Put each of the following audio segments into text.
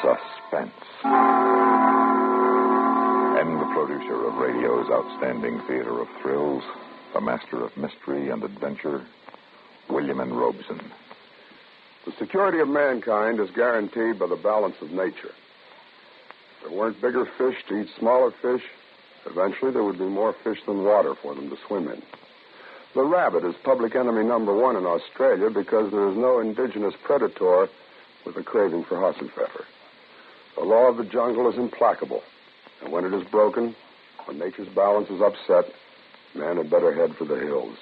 Suspense. And the producer of radio's outstanding theater of thrills, the master of mystery and adventure, William N. Robeson. The security of mankind is guaranteed by the balance of nature. If there weren't bigger fish to eat smaller fish, eventually there would be more fish than water for them to swim in. The rabbit is public enemy number one in Australia because there is no indigenous predator with a craving for Hassenpfeffer. The law of the jungle is implacable, and when it is broken, when nature's balance is upset, man had better head for the hills.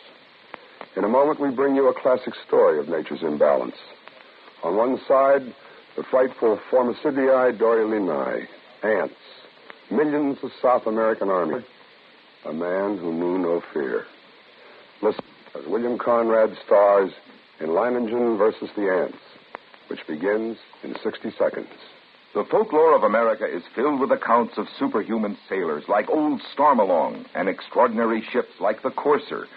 In a moment, we bring you a classic story of nature's imbalance. On one side, the frightful Formicidiae Doriolinae, ants, millions of South American army, a man who knew no fear. Listen as William Conrad stars in Leiningen versus the Ants, which begins in 60 seconds. The folklore of America is filled with accounts of superhuman sailors like old Stormalong and extraordinary ships like the Courser.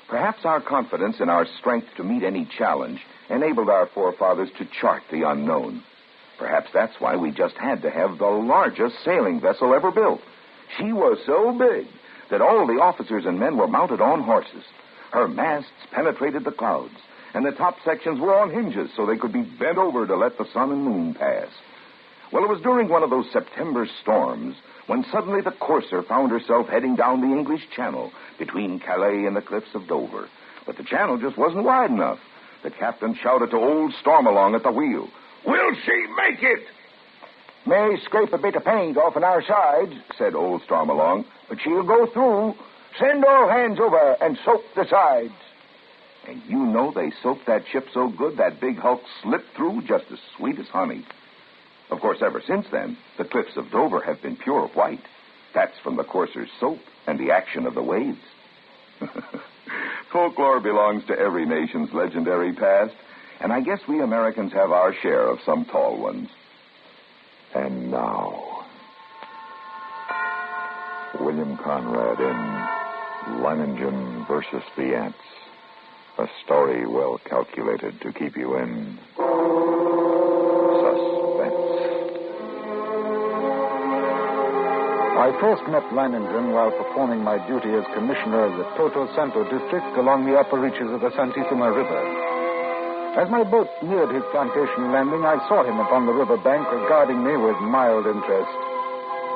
Perhaps our confidence in our strength to meet any challenge enabled our forefathers to chart the unknown. Perhaps that's why we just had to have the largest sailing vessel ever built. She was so big that all the officers and men were mounted on horses. Her masts penetrated the clouds, and the top sections were on hinges so they could be bent over to let the sun and moon pass. Well, it was during one of those September storms when suddenly the Courser found herself heading down the English Channel between Calais and the cliffs of Dover. But the channel just wasn't wide enough. The captain shouted to old Stormalong at the wheel, "Will she make it?" "May scrape a bit of paint off on our sides," said old Stormalong, "but she'll go through. Send all hands over and soap the sides." And you know they soaped that ship so good that big hulk slipped through just as sweet as honey. Of course, ever since then, the cliffs of Dover have been pure white. That's from the Courser's soap and the action of the waves. Folklore belongs to every nation's legendary past, and I guess we Americans have our share of some tall ones. And now, William Conrad in Leiningen versus the Ants. A story well calculated to keep you in suspense. I first met Leiningen while performing my duty as commissioner of the Toto Santo district along the upper reaches of the Santisima River. As my boat neared his plantation landing, I saw him upon the river bank regarding me with mild interest.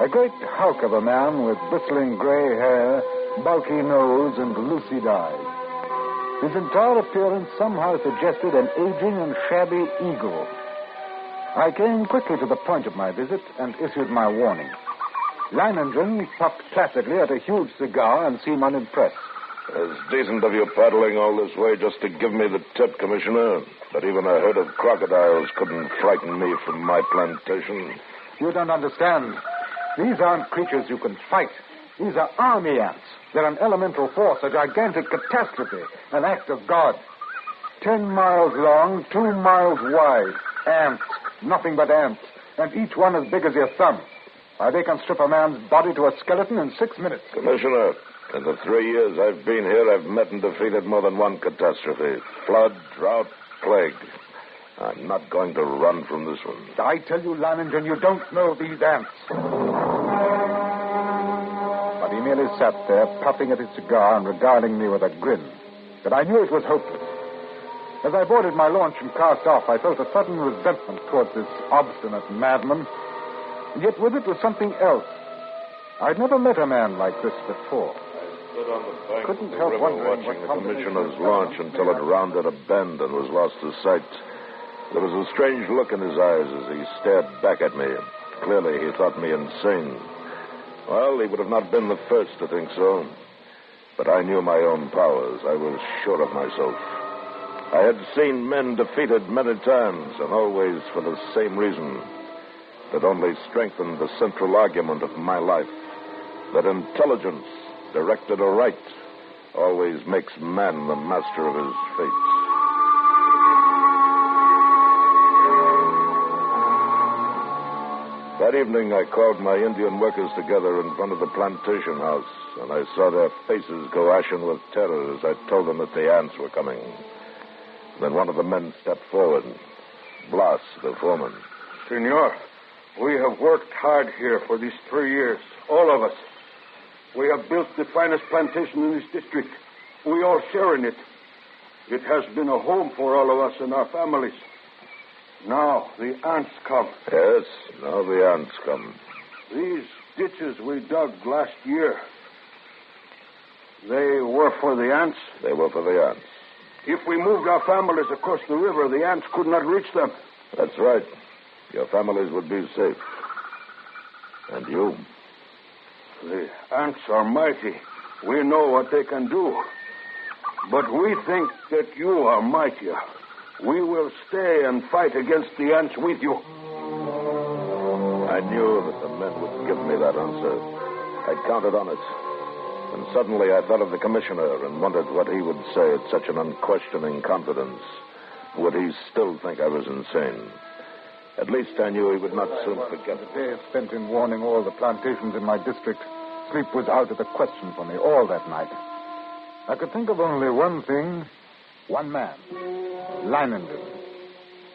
A great hulk of a man with bristling gray hair, bulky nose, and lucid eyes. His entire appearance somehow suggested an aging and shabby eagle. I came quickly to the point of my visit and issued my warning. Leiningen puffed placidly at a huge cigar and seemed unimpressed. It's decent of you paddling all this way just to give me the tip, Commissioner. But even a herd of crocodiles couldn't frighten me from my plantation. You don't understand. These aren't creatures you can fight. These are army ants. They're an elemental force, a gigantic catastrophe, an act of God. 10 miles long, 2 miles wide. Ants. Nothing but ants. And each one as big as your thumb. Why, they can strip a man's body to a skeleton in 6 minutes. Commissioner, in the 3 years I've been here, I've met and defeated more than one catastrophe. Flood, drought, plague. I'm not going to run from this one. I tell you, Leiningen, you don't know these ants. But he merely sat there, puffing at his cigar and regarding me with a grin. But I knew it was hopeless. As I boarded my launch and cast off, I felt a sudden resentment towards this obstinate madman. Yet with it was something else. I'd never met a man like this before. I stood on the bank Couldn't of the help river wondering watching the what commissioner's launch until it rounded a bend and was lost to sight. There was a strange look in his eyes as he stared back at me. Clearly, he thought me insane. Well, he would have not been the first to think so. But I knew my own powers. I was sure of myself. I had seen men defeated many times, and always for the same reason. That only strengthened the central argument of my life. That intelligence, directed aright, always makes man the master of his fate. That evening, I called my Indian workers together in front of the plantation house, and I saw their faces go ashen with terror as I told them that the ants were coming. Then one of the men stepped forward. Blas, the foreman. Senor, We have worked hard here for these 3 years, all of us. We have built the finest plantation in this district. We all share in it. It has been a home for all of us and our families. Now the ants come. Yes, now the ants come. These ditches we dug last year, they were for the ants? They were for the ants. If we moved our families across the river, the ants could not reach them. That's right. Your families would be safe. And you? The ants are mighty. We know what they can do. But we think that you are mightier. We will stay and fight against the ants with you. I knew that the men would give me that answer. I counted on it. And suddenly I thought of the commissioner and wondered what he would say at such an unquestioning confidence. Would he still think I was insane? At least I knew he would not soon forget it. The day spent in warning all the plantations in my district. Sleep was out of the question for me all that night. I could think of only one thing, one man, Leiningen.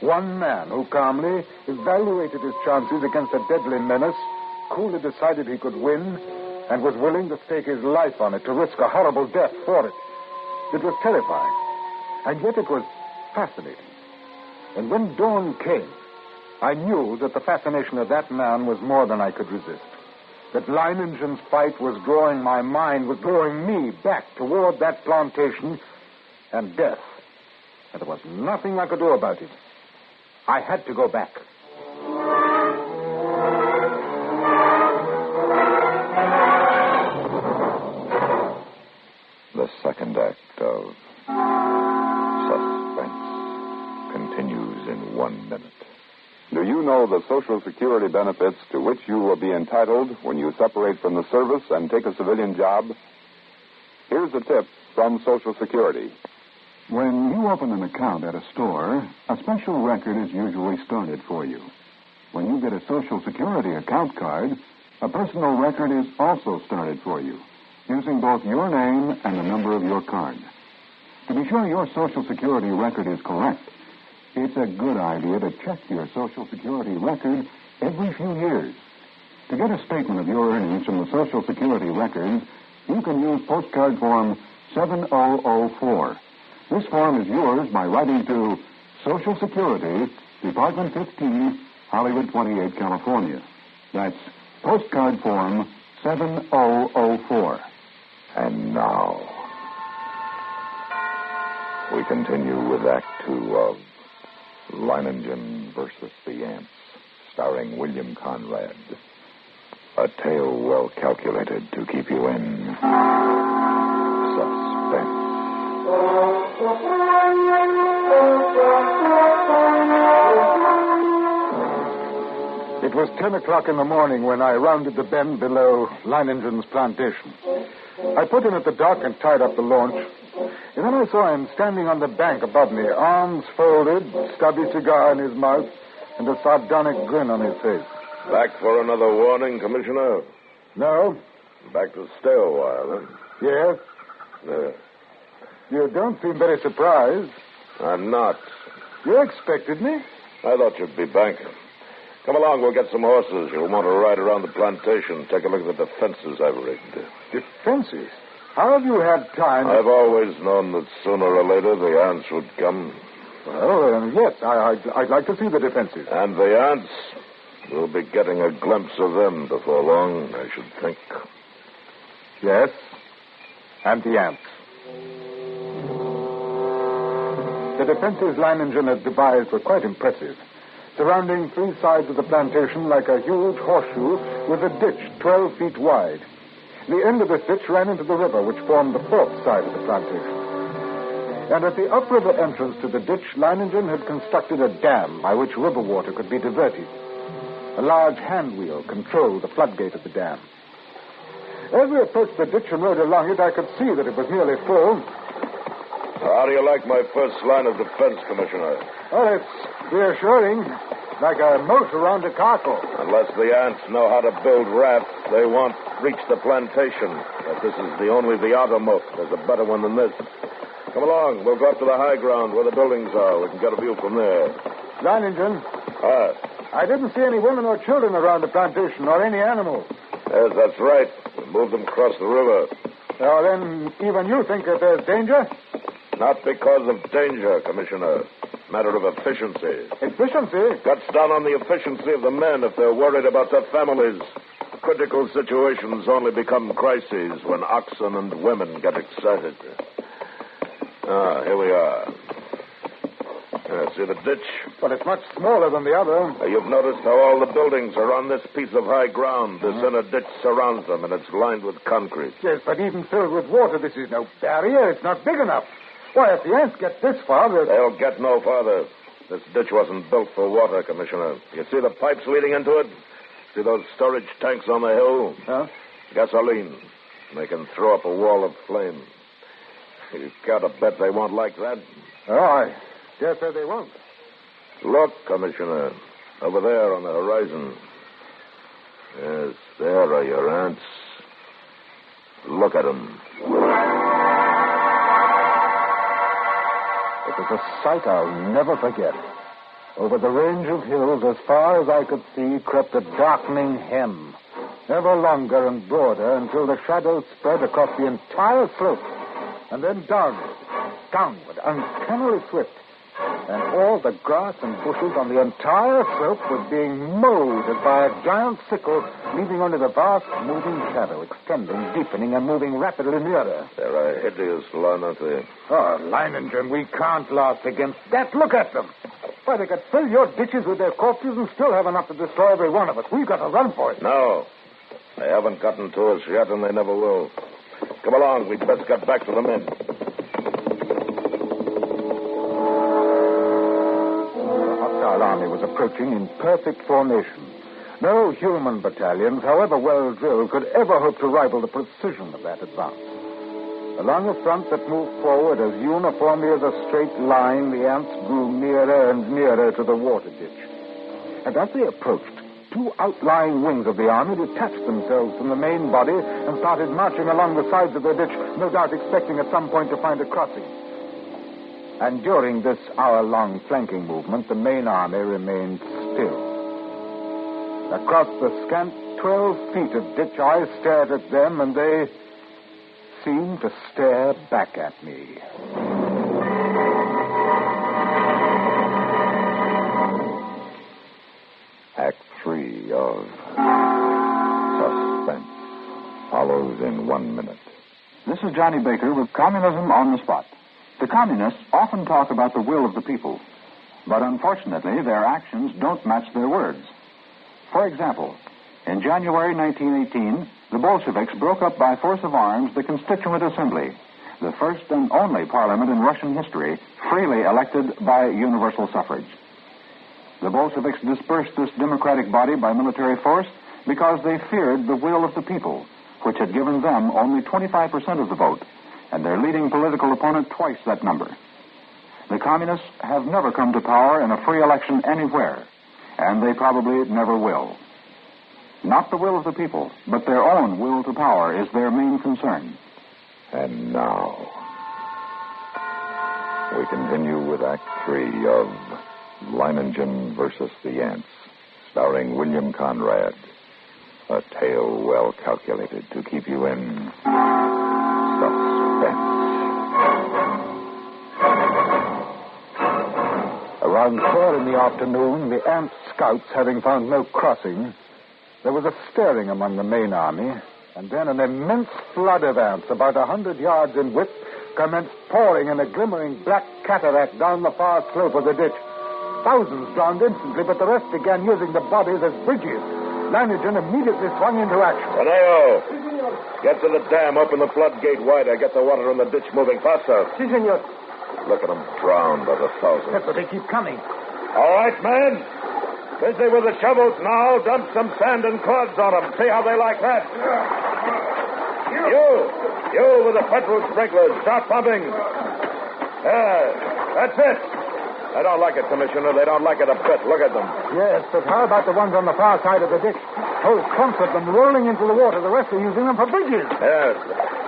One man who calmly evaluated his chances against a deadly menace, coolly decided he could win, and was willing to stake his life on it, to risk a horrible death for it. It was terrifying, and yet it was fascinating. And when dawn came, I knew that the fascination of that man was more than I could resist. That Leiningen's fight was drawing my mind, was drawing me back toward that plantation and death. And there was nothing I could do about it. I had to go back. The second act of Suspense continues in 1 minute. Do you know the Social Security benefits to which you will be entitled when you separate from the service and take a civilian job? Here's a tip from Social Security. When you open an account at a store, a special record is usually started for you. When you get a Social Security account card, a personal record is also started for you, using both your name and the number of your card. To be sure your Social Security record is correct, it's a good idea to check your Social Security record every few years. To get a statement of your earnings from the Social Security records, you can use postcard form 7004. This form is yours by writing to Social Security, Department 15, Hollywood 28, California. That's postcard form 7004. And now, we continue with Act 2 of Leiningen versus the Ants, starring William Conrad. A tale well calculated to keep you in suspense. It was 10 o'clock in the morning when I rounded the bend below Leiningen's plantation. I put him at the dock and tied up the launch. And then I saw him standing on the bank above me, arms folded, stubby cigar in his mouth, and a sardonic grin on his face. Back for another warning, Commissioner? No? Back to stay a while, huh? Yes? Yeah. You don't seem very surprised. I'm not. You expected me? I thought you'd be back. Come along, we'll get some horses. You'll want to ride around the plantation, take a look at the defenses I've rigged. Defenses? How have you had time? I've always known that sooner or later the ants would come. Well, yes, I'd like to see the defenses. And the ants? We'll be getting a glimpse of them before long, I should think. Yes, and the ants. The defenses Leiningen had devised were quite impressive, surrounding 3 sides of the plantation like a huge horseshoe with a ditch 12 feet wide. The end of this ditch ran into the river, which formed the 4th side of the plantation. And at the upriver entrance to the ditch, Leiningen had constructed a dam by which river water could be diverted. A large hand wheel controlled the floodgate of the dam. As we approached the ditch and rode along it, I could see that it was nearly full. How do you like my first line of defense, Commissioner? Well, it's reassuring, like a moat around a castle. Unless the ants know how to build rafts, they won't reach the plantation. But this is only the outer moat. There's a better one than this. Come along. We'll go up to the high ground where the buildings are. We can get a view from there. Leiningen. I didn't see any women or children around the plantation, or any animals. Yes, that's right. We moved them across the river. Now, then, even you think that there's danger? Not because of danger, Commissioner. Matter of efficiency. Efficiency? Cuts down on the efficiency of the men if they're worried about their families. Critical situations only become crises when oxen and women get excited. Here we are. See the ditch? But it's much smaller than the other. You've noticed how all the buildings are on this piece of high ground. This inner ditch surrounds them, and it's lined with concrete. Yes, but even filled with water, this is no barrier. It's not big enough. Why, if the ants get this far, they'll get no farther. This ditch wasn't built for water, Commissioner. You see the pipes leading into it? See those storage tanks on the hill? Huh? Gasoline. They can throw up a wall of flame. You gotta bet they won't like that. Oh, I dare say they won't. Look, Commissioner. Over there on the horizon. Yes, there are your ants. Look at them. It was a sight I'll never forget. Over the range of hills, as far as I could see, crept a darkening hem, ever longer and broader until the shadows spread across the entire slope, and then downward, uncannily swift. And all the grass and bushes on the entire slope were being mowed as by a giant sickle, leaving only the vast moving shadow, extending, deepening, and moving rapidly nearer. They're a hideous lot, aren't they? Oh, Leiningen, we can't last against that. Look at them. Why, they could fill your ditches with their corpses and still have enough to destroy every one of us. We've got to run for it. No. They haven't gotten to us yet, and they never will. Come along. We'd best get back to the men. The army was approaching in perfect formation. No human battalions, however well drilled, could ever hope to rival the precision of that advance. Along a front that moved forward as uniformly as a straight line, the ants grew nearer and nearer to the water ditch. And as they approached, two outlying wings of the army detached themselves from the main body and started marching along the sides of the ditch, no doubt expecting at some point to find a crossing. And during this hour-long flanking movement, the main army remained still. Across the scant 12 feet of ditch, I stared at them, and they seemed to stare back at me. Act 3 of Suspense follows in 1 minute. This is Johnny Baker with Communism on the Spot. The communists often talk about the will of the people, but unfortunately their actions don't match their words. For example, in January 1918, the Bolsheviks broke up by force of arms the Constituent Assembly, the first and only parliament in Russian history freely elected by universal suffrage. The Bolsheviks dispersed this democratic body by military force because they feared the will of the people, which had given them only 25% of the vote, and their leading political opponent twice that number. The communists have never come to power in a free election anywhere, and they probably never will. Not the will of the people, but their own will to power is their main concern. And now, we continue with Act 3 of Leiningen versus the Ants, starring William Conrad. A tale well calculated to keep you in suspense. Around 4 in the afternoon, the ant scouts having found no crossing, there was a stirring among the main army, and then an immense flood of ants, about 100 yards in width, commenced pouring in a glimmering black cataract down the far slope of the ditch. Thousands drowned instantly, but the rest began using the bodies as bridges. Leiningen immediately swung into action. Teneo, get to the dam, open the floodgate wider, get the water in the ditch moving faster. Si, senor. Look at them drowned by the thousands. Yes, but they keep coming. All right, men. Busy with the shovels now. Dump some sand and clods on them. See how they like that. You with the petrol sprinklers. Start pumping. That's it. They don't like it, Commissioner. They don't like it a bit. Look at them. Yes, but how about the ones on the far side of the ditch? Whole clumps of them rolling into the water. The rest are using them for bridges. Yes.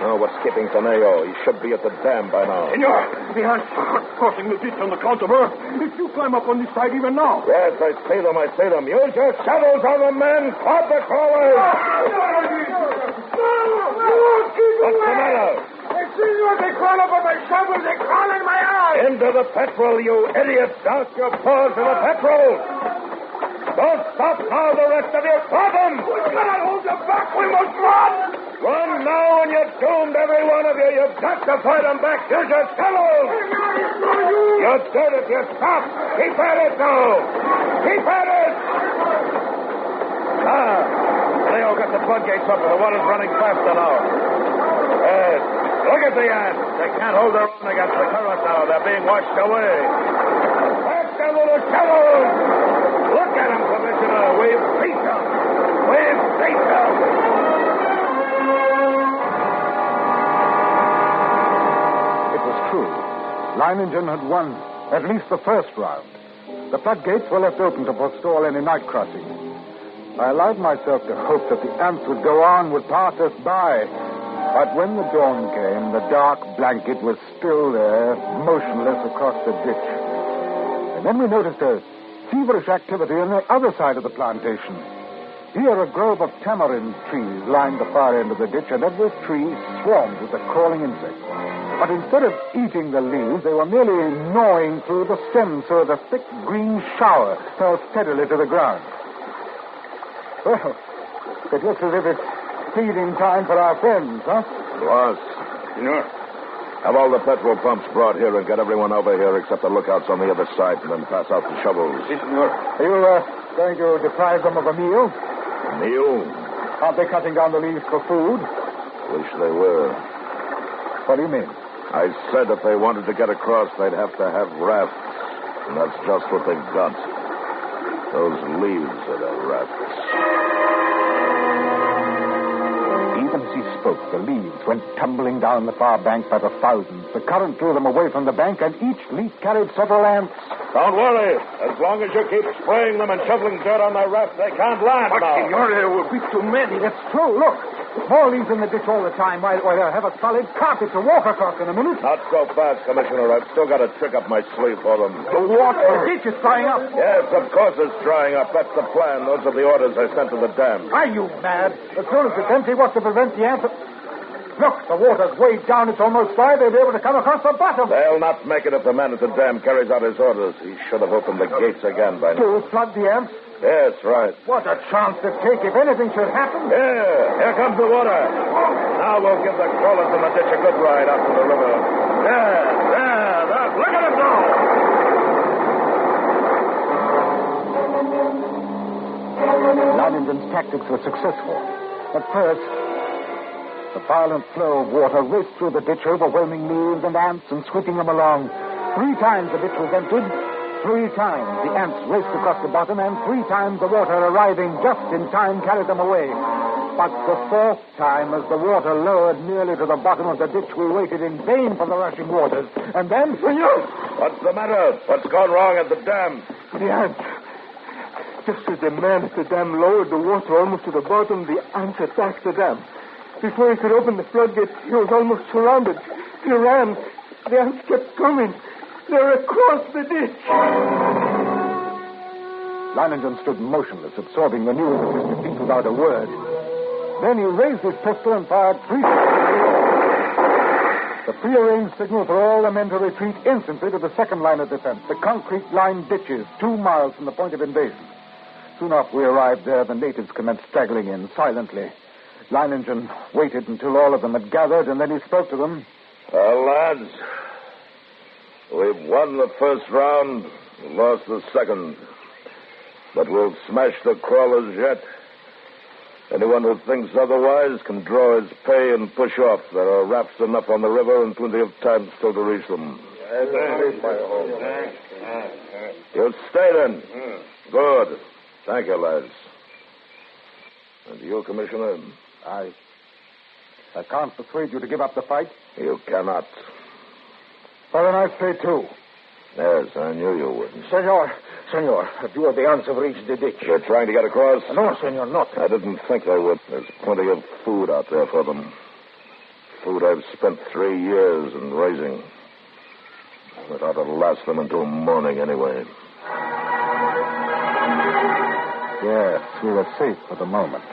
No, what's keeping Teneo? He should be at the dam by now. Senor, the ants are crossing the ditch on the count of earth. If you climb up on this side even now. Yes, I see them. I see them. Use your shovels on the men. Caught the crawlers. What's the matter? Senor, they crawl up on my shovel. They crawl in my eyes. Into the petrol, you idiots. Douse your paws in the petrol. Don't stop now, the rest of you. Stop them. We cannot hold you back. We must run. Run now and you're doomed, every one of you. You've got to fight them back. Here's your shovels. You're dead if you stop. Keep at it now. Keep at it. Leo got the floodgates up and the water's running faster now. Yes. Look at the ants. They can't hold their own against the current now. They're being washed away. Back their little shovels. Look at them, Commissioner. We've beat them. We've beat them. It was true. Leiningen had won at least the first round. The floodgates were left open to forestall any night crossing. I allowed myself to hope that the ants would go on, would pass us by. But when the dawn came, the dark blanket was still there, motionless across the ditch. And then we noticed a feverish activity on the other side of the plantation. Here, a grove of tamarind trees lined the far end of the ditch, and every tree swarmed with the crawling insects. But instead of eating the leaves, they were merely gnawing through the stems so that a thick green shower fell steadily to the ground. Well, it looks as if it's feeding time for our friends, huh? Boss. Senor. Have all the petrol pumps brought here and get everyone over here except the lookouts on the other side and then pass out the shovels. Si, senor. Are you going to deprive them of a meal? Meal? Aren't they cutting down the leaves for food? Wish they were. What do you mean? I said if they wanted to get across, they'd have to have rafts. And that's just what they've got. Those leaves are the rafts. Even as he spoke, the leaves went tumbling down the far bank by the thousands. The current drew them away from the bank, and each leaf carried several ants. Don't worry. As long as you keep spraying them and shoveling dirt on their rafts, they can't land But, now. senor, there will be too many. It's true, look. More leaves in the ditch all the time. Why, they'll have a solid carpet to walk across in a minute. Not so fast, Commissioner. I've still got a trick up my sleeve for them. The water. The ditch is drying up. Yes, of course it's drying up. That's the plan. Those are the orders I sent to the dam. Are you mad? As soon as it's empty, what's to prevent the ants? Look, the water's way down. It's almost dry. They'll be able to come across the bottom. They'll not make it if the man at the dam carries out his orders. He should have opened the gates again by now. To flood the ants? Yes, right. What a chance to take if anything should happen. Here comes the water. Now we'll give the crawlers in the ditch a good ride out to the river. There. Look at him go. Leiningen's tactics were successful. At first, the violent flow of water raced through the ditch, overwhelming leaves and ants and sweeping them along. 3 times the ditch was emptied. 3 times the ants raced across the bottom, and 3 times the water, arriving just in time, carried them away. But the 4th time, as the water lowered nearly to the bottom of the ditch, we waited in vain for the rushing waters. And then... What's the matter? What's gone wrong at the dam? The ants. Just as the man at the dam lowered the water almost to the bottom, the ants attacked the dam. Before he could open the floodgates, he was almost surrounded. He ran. The ants kept coming. They're across the ditch. Leiningen stood motionless, absorbing the news of his defeat without a word. Then he raised his pistol and fired 3 shots. The prearranged signal for all the men to retreat instantly to the second line of defense, the concrete-lined ditches 2 miles from the point of invasion. Soon after we arrived there, the natives commenced straggling in, silently. Leiningen waited until all of them had gathered, and then he spoke to them. Lads, we've won the first round, lost the second. But we'll smash the crawlers yet. Anyone who thinks otherwise can draw his pay and push off. There are rafts enough on the river and plenty of time still to reach them. You stay then. Good. Thank you, lads. And you, Commissioner? I can't persuade you to give up the fight. You cannot. Well, then I say, too. Yes, I knew you would. Senor, a few of the ants have reached the ditch. They're trying to get across? No, senor, not. I didn't think they would. There's plenty of food out there for them. Food I've spent 3 years in raising. But ought to last them until morning anyway. Yes, we were safe for the moment.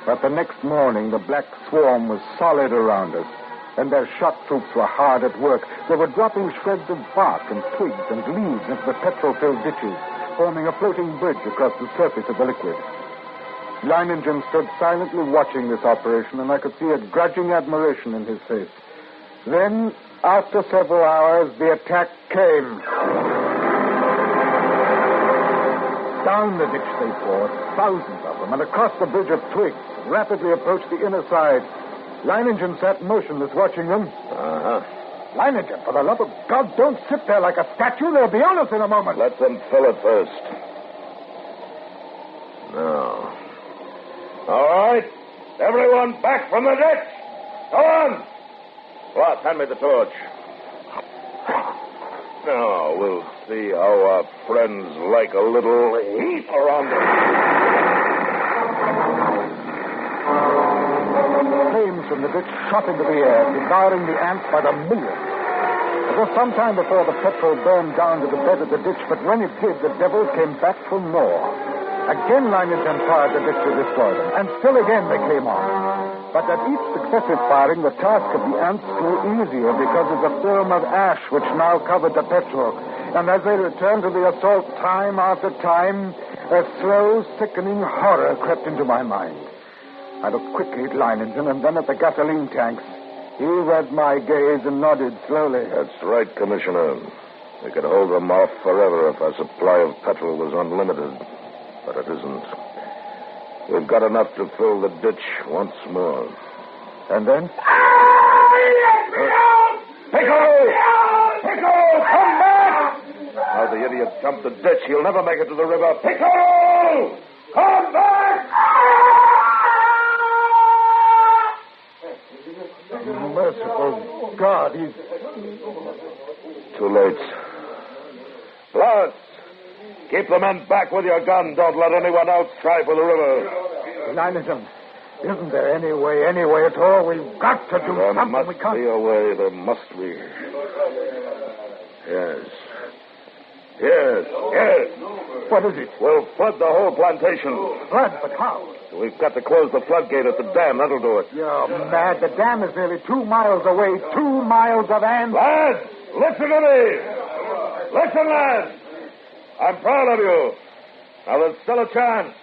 But the next morning, the black swarm was solid around us, and their shock troops were hard at work. They were dropping shreds of bark and twigs and leaves into the petrol-filled ditches, forming a floating bridge across the surface of the liquid. Leiningen stood silently watching this operation, and I could see a grudging admiration in his face. Then, after several hours, the attack came. Down the ditch they poured, thousands of them, and across the bridge of twigs, rapidly approached the inner side. Leiningen sat motionless, watching them. Leiningen, for the love of God, don't sit there like a statue. They'll be on us in a moment. Let them fill it first. Now. All right. Everyone back from the ditch. Go on. Ross, hand me the torch. Now, we'll see how our friends like a little heat around them. Flames from the ditch shot into the air, devouring the ants by the millions. It was some time before the petrol burned down to the bed of the ditch, but when it did, the devils came back for more. Again, Leiningen fired the ditch to destroy them, and still again they came on. But at each successive firing, the task of the ants grew easier because of the film of ash which now covered the petrol. And as they returned to the assault time after time, a slow, sickening horror crept into my mind. I looked quickly at Leiningen and then at the gasoline tanks. He read my gaze and nodded slowly. That's right, Commissioner. We could hold them off forever if our supply of petrol was unlimited. But it isn't. We've got enough to fill the ditch once more. And then? Pico! Pico, come back! Now the idiot jumped the ditch. He'll never make it to the river. Pico! Come back! Merciful God, he's... Too late. Lance, keep the men back with your gun. Don't let anyone else try for the river. Leiningen, isn't there any way at all? We've got to do there something. Must We can't... be a way. There must be. Yes. What is it? We'll flood the whole plantation. Flood, but how? We've got to close the floodgate at the dam. That'll do it. You're mad. The dam is nearly 2 miles away. 2 miles of ants. Lads, listen to me. Listen, lads. I'm proud of you. Now, there's still a chance.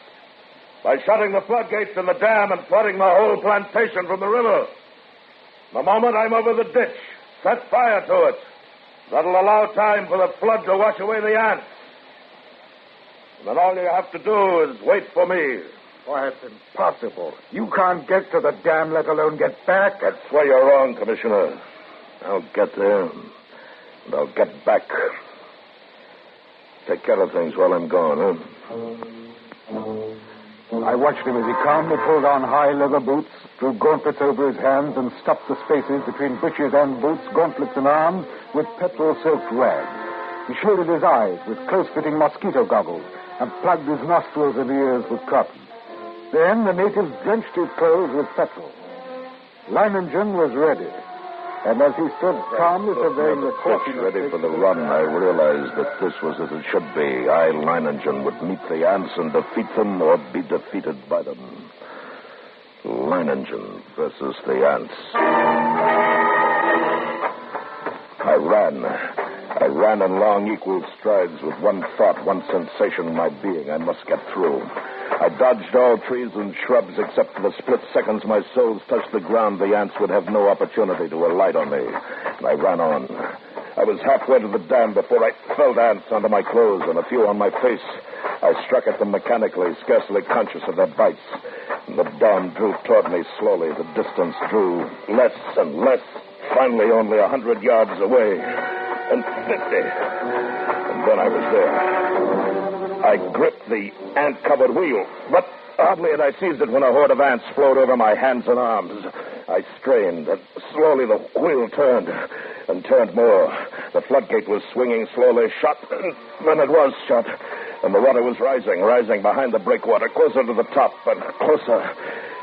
By shutting the floodgates in the dam and flooding the whole plantation from the river. The moment I'm over the ditch, set fire to it. That'll allow time for the flood to wash away the ants. And then all you have to do is wait for me. Why, it's impossible. You can't get to the dam, let alone get back. That's where you're wrong, Commissioner. I'll get there, and I'll get back. Take care of things while I'm gone, I watched him as he calmly pulled on high leather boots, drew gauntlets over his hands, and stuffed the spaces between breeches and boots, gauntlets and arms, with petrol-soaked rags. He shielded his eyes with close-fitting mosquito goggles and plugged his nostrils and ears with cotton. Then the natives drenched his clothes with petrol. Leiningen was ready, and as he stood calmly surveying the course ready for the run, I realized that this was as it should be. I, Leiningen, would meet the ants and defeat them or be defeated by them. Leiningen versus the ants. I ran in long, equal strides with one thought, one sensation in my being. I must get through. I dodged all trees and shrubs except for the split seconds my soles touched the ground. The ants would have no opportunity to alight on me. And I ran on. I was halfway to the dam before I felt ants under my clothes and a few on my face. I struck at them mechanically, scarcely conscious of their bites. And the dawn drew toward me slowly. The distance drew less and less. Finally, only 100 yards away. And 50. And then I was there. I gripped the ant-covered wheel, but hardly had I seized it when a horde of ants flowed over my hands and arms. I strained, and slowly the wheel turned, and turned more. The floodgate was swinging slowly shut, and then it was shut. And the water was rising behind the breakwater, closer to the top and closer.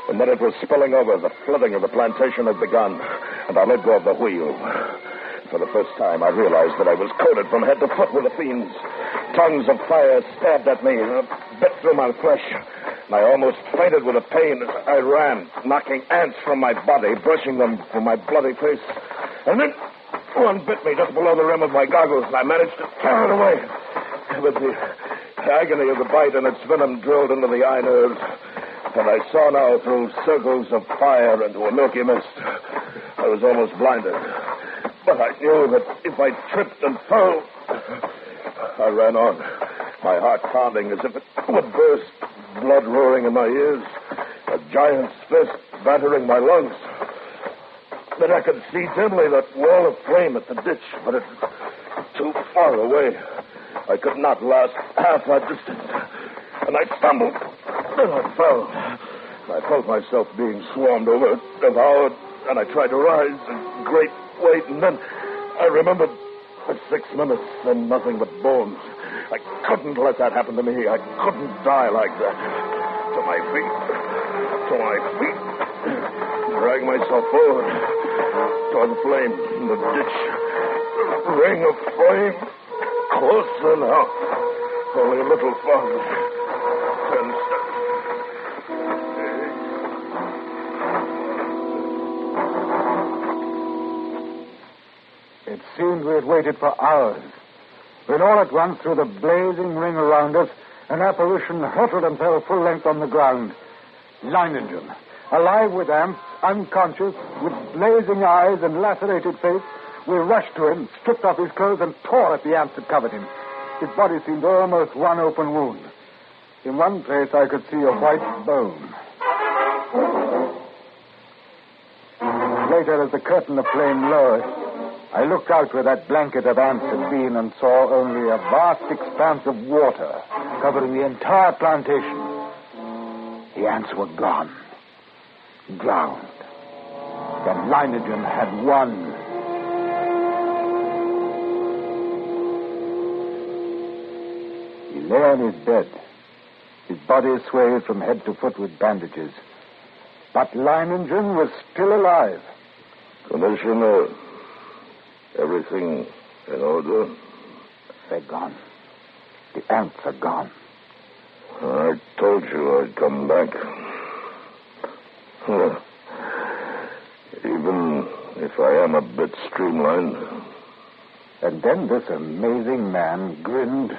And then it was spilling over. The flooding of the plantation had begun, and I let go of the wheel. For the first time, I realized that I was coated from head to foot with the fiends. Tongues of fire stabbed at me, bit through my flesh. And I almost fainted with the pain as I ran, knocking ants from my body, brushing them from my bloody face. And then one bit me just below the rim of my goggles, and I managed to tear it away. But the agony of the bite and its venom drilled into the eye nerves. And I saw now through circles of fire into a milky mist. I was almost blinded. But I knew that if I tripped and fell... I ran on, my heart pounding as if it would burst, blood roaring in my ears, a giant's fist battering my lungs. Then I could see dimly that wall of flame at the ditch, but it was too far away. I could not last half that distance. And I stumbled. Then I fell. I felt myself being swarmed over, devoured, and I tried to rise, a great weight, and then I remembered for 6 minutes, then nothing but bones. I couldn't let that happen to me. I couldn't die like that. To my feet. Drag myself forward toward the flame in the ditch. The ring of flame. Closer now. Only a little farther. 10 steps. It seemed we had waited for hours. When all at once, through the blazing ring around us, an apparition hurtled and fell full length on the ground. Leiningen, alive with ants, unconscious, with blazing eyes and lacerated face, we rushed to him, stripped off his clothes, and tore at the ants that covered him. His body seemed almost one open wound. In one place I could see a white bone. Later, as the curtain of flame lowered, I looked out where that blanket of ants had been and saw only a vast expanse of water covering the entire plantation. The ants were gone, drowned. And Leiningen had won. He lay on his bed, his body swathed from head to foot with bandages. But Leiningen was still alive. Commissioner, everything in order? They're gone. The ants are gone. I told you I'd come back. Even if I am a bit streamlined. And then this amazing man grinned,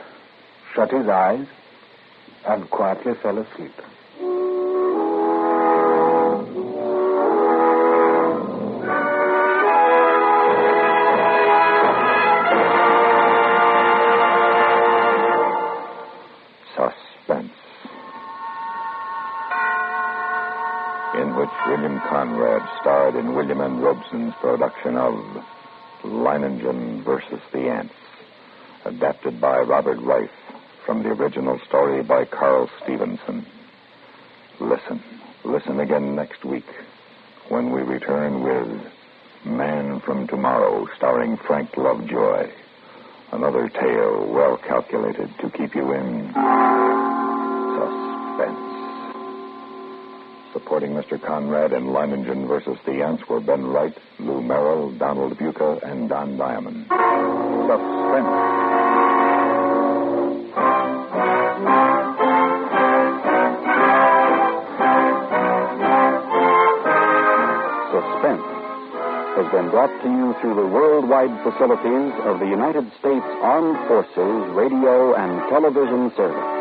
shut his eyes, and quietly fell asleep. Suspense, in which William Conrad starred in William N. Robeson's production of Leiningen versus the Ants, adapted by Robert Reif from the original story by Carl Stevenson. Listen again next week when we return with Man from Tomorrow, starring Frank Lovejoy. Another tale well calculated to keep you in suspense. Supporting Mr. Conrad in Leiningen versus the Ants were Ben Wright, Lou Merrill, Donald Buca, and Don Diamond. Suspense. Suspense has been brought to you through the worldwide facilities of the United States Armed Forces Radio and Television Service.